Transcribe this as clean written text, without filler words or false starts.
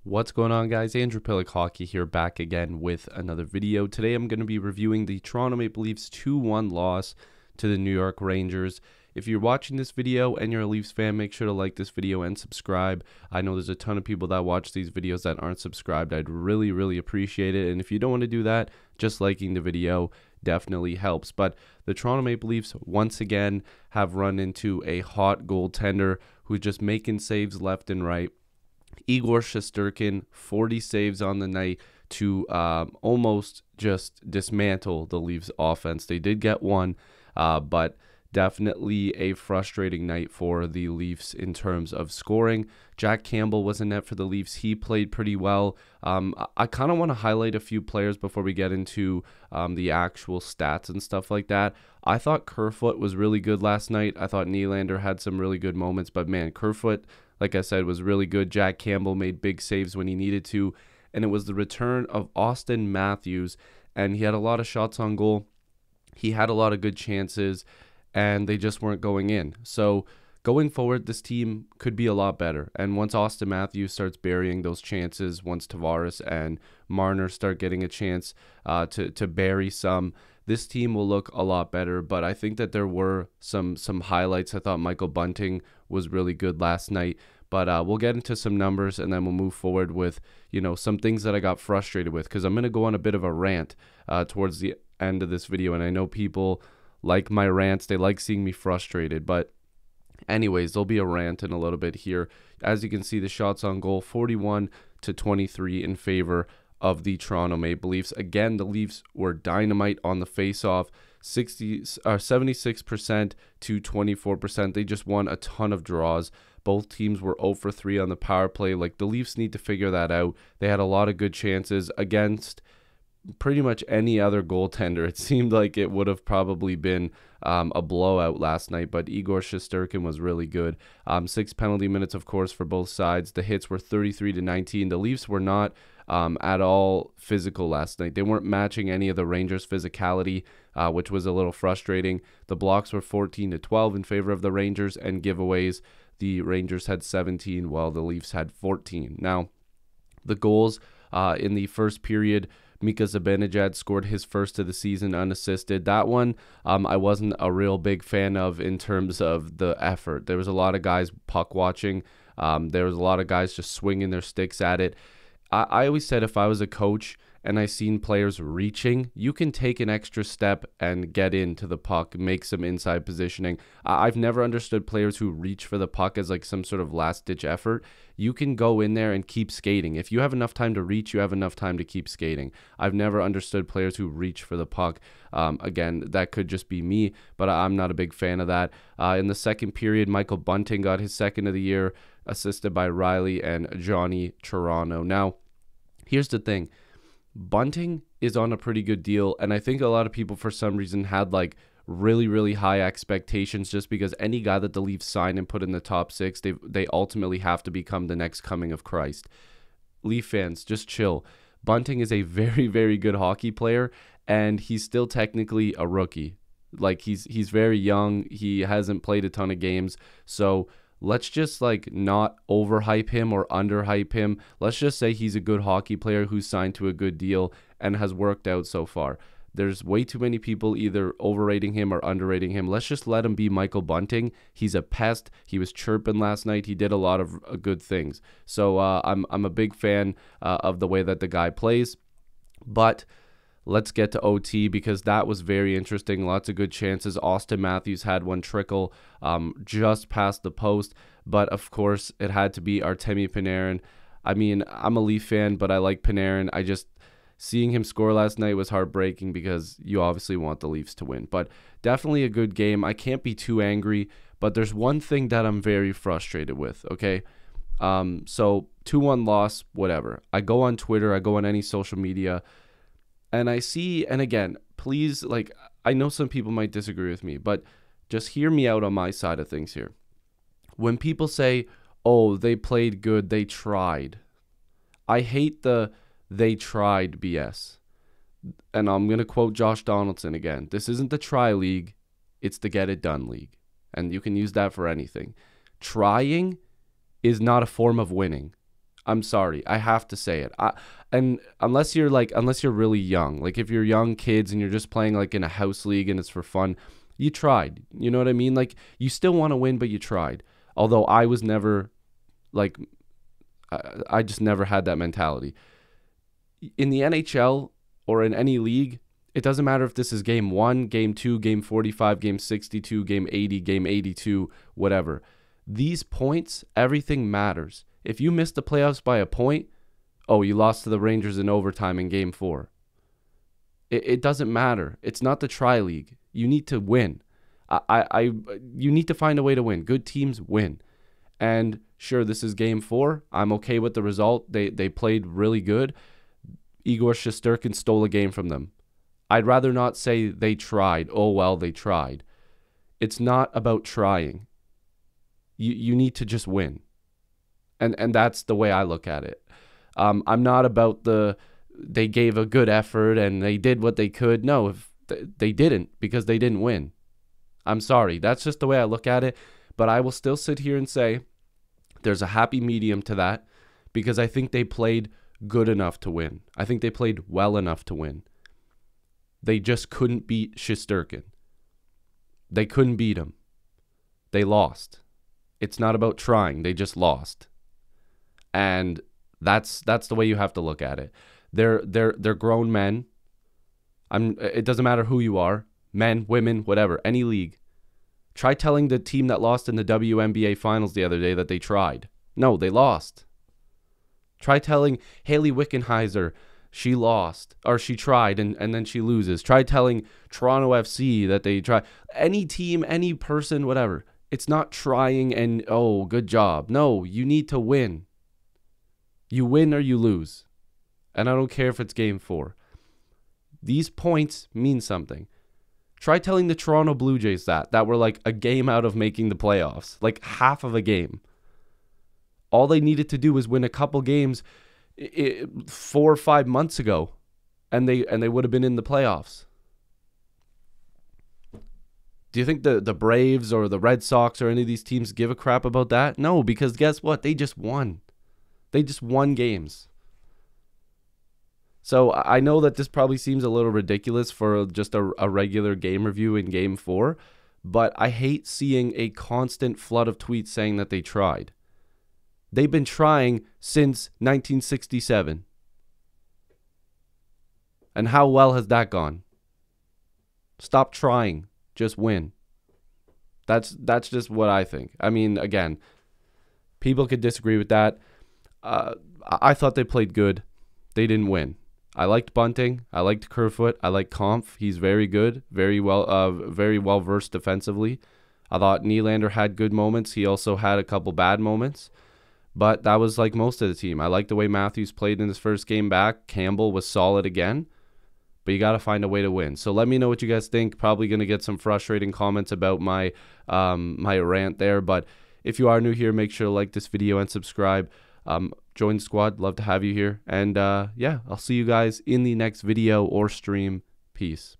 What's going on, guys? Andrew Piluk Hockey here, back again with another video. Today I'm going to be reviewing the Toronto Maple Leafs 2-1 loss to the New York Rangers. If you're watching this video and you're a Leafs fan, make sure to like this video and subscribe. I know there's a ton of people that watch these videos that aren't subscribed. I'd really appreciate it. And if you don't want to do that, just liking the video definitely helps. But the Toronto Maple Leafs once again have run into a hot goaltender who's just making saves left and right. Igor Shesterkin, 40 saves on the night to almost just dismantle the Leafs offense. They did get one, but definitely a frustrating night for the Leafs in terms of scoring. Jack Campbell was in net for the Leafs. He played pretty well. I kind of want to highlight a few players before we get into the actual stats and stuff like that. I thought Kerfoot was really good last night. I thought Nylander had some really good moments, but man, Kerfoot, like I said, was really good. Jack Campbell made big saves when he needed to, and it was the return of Austin Matthews, and he had a lot of shots on goal. He had a lot of good chances, and they just weren't going in. So going forward, this team could be a lot better. And once Austin Matthews starts burying those chances, once Tavares and Marner start getting a chance to bury some, this team will look a lot better. But I think that there were some highlights. I thought Michael Bunting was really good last night. But we'll get into some numbers, and then we'll move forward with, some things that I got frustrated with, because I'm going to go on a bit of a rant towards the end of this video. And I know people like my rants. They like seeing me frustrated. But anyways, there'll be a rant in a little bit here. As you can see, the shots on goal, 41-23 in favor of the Toronto Maple Leafs. Again, the Leafs were dynamite on the face-off, 76% to 24%. They just won a ton of draws. Both teams were 0 for 3 on the power play. Like, the Leafs need to figure that out. They had a lot of good chances against pretty much any other goaltender. It seemed like it would have probably been a blowout last night, but Igor Shesterkin was really good. 6 penalty minutes, of course, for both sides. The hits were 33-19. The Leafs were not at all physical last night. They weren't matching any of the Rangers' physicality, which was a little frustrating. The blocks were 14-12 in favor of the Rangers, and giveaways, the Rangers had 17 while the Leafs had 14. Now, the goals in the first period, Mika Zibanejad scored his first of the season unassisted. That one I wasn't a real big fan of in terms of the effort. There was a lot of guys puck watching. There was a lot of guys just swinging their sticks at it. I always said, if I was a coach and I seen players reaching, you can take an extra step and get into the puck, make some inside positioning. I've never understood players who reach for the puck as like some sort of last-ditch effort. You can go in there and keep skating. If you have enough time to reach, you have enough time to keep skating. I've never understood players who reach for the puck. Again, that could just be me, but I'm not a big fan of that. In the second period, Michael Bunting got his second of the year, assisted by Riley and Johnny Toronto. Now, here's the thing. Bunting is on a pretty good deal, and I think a lot of people for some reason had like really high expectations, just because any guy that the Leafs sign and put in the top 6, they ultimately have to become the next coming of Christ. Leaf fans, just chill. Bunting is a very good hockey player, and he's still technically a rookie. Like, he's very young. He hasn't played a ton of games, so let's just like not overhype him or underhype him. Let's just say he's a good hockey player who's signed to a good deal and has worked out so far. There's way too many people either overrating him or underrating him. Let's just let him be Michael Bunting. He's a pest. He was chirping last night. He did a lot of good things. So I'm a big fan of the way that the guy plays. But let's get to OT, because that was very interesting. Lots of good chances. Austin Matthews had one trickle just past the post, but of course it had to be Artemi Panarin. I mean, I'm a Leaf fan, but I like Panarin. Seeing him score last night was heartbreaking, because you obviously want the Leafs to win. But definitely a good game. I can't be too angry, but there's one thing that I'm very frustrated with, okay? So 2-1 loss, whatever. I go on Twitter, I go on any social media, and I see, and again, please, like, I know some people might disagree with me, but just hear me out on my side of things here. When people say, oh, they played good, they tried, I hate the they tried BS. And I'm going to quote Josh Donaldson again. This isn't the try league, it's the get it done league. And you can use that for anything. Trying is not a form of winning. I'm sorry. I have to say it. And unless you're really young, like if you're young kids and you're just playing like in a house league and it's for fun, you tried. You know what I mean? Like you still want to win, but you tried. Although I was never like, I just never had that mentality. In the NHL or in any league, it doesn't matter if this is game 1, game 2, game 45, game 62, game 80, game 82, whatever. These points, everything matters. If you miss the playoffs by a point, oh, you lost to the Rangers in overtime in game 4. It doesn't matter. It's not the tri-league. You need to win. You need to find a way to win. Good teams win. And sure, this is game 4. I'm okay with the result. They played really good. Igor Shesterkin stole a game from them. I'd rather not say they tried. Oh, well, they tried. It's not about trying. You need to just win. And that's the way I look at it. I'm not about they gave a good effort and they did what they could. No, if they didn't, because they didn't win. I'm sorry. That's just the way I look at it. But I will still sit here and say there's a happy medium to that, because I think they played good enough to win. I think they played well enough to win. They just couldn't beat Shesterkin. They couldn't beat him. They lost. It's not about trying. They just lost. And that's the way you have to look at it. They're grown men. It doesn't matter who you are, men, women, whatever, any league. Try telling the team that lost in the WNBA finals the other day that they tried. No, they lost. Try telling Haley Wickenheiser she lost, or she tried and then she loses. Try telling Toronto FC that they tried. Any team, any person, whatever. It's not trying and, oh, good job. No, you need to win. You win or you lose. And I don't care if it's game 4. These points mean something. Try telling the Toronto Blue Jays that were like a game out of making the playoffs. Like half of a game. All they needed to do was win a couple games 4 or 5 months ago, and they would have been in the playoffs. Do you think the Braves or the Red Sox or any of these teams give a crap about that? No, because guess what? They just won. They just won games. So I know that this probably seems a little ridiculous for just a regular game review in game 4, but I hate seeing a constant flood of tweets saying that they tried. They've been trying since 1967. And how well has that gone? Stop trying. Just win. That's just what I think. I mean, again, people could disagree with that. I thought they played good. They didn't win. I liked Bunting. I liked Kerfoot. I liked Kampf. He's very good. Very well versed defensively. I thought Nylander had good moments. He also had a couple bad moments. But that was like most of the team. I liked the way Matthews played in his first game back. Campbell was solid again. But you got to find a way to win. So let me know what you guys think. Probably going to get some frustrating comments about my my rant there. But if you are new here, make sure to like this video and subscribe. Join the squad. Love to have you here. And yeah, I'll see you guys in the next video or stream. Peace.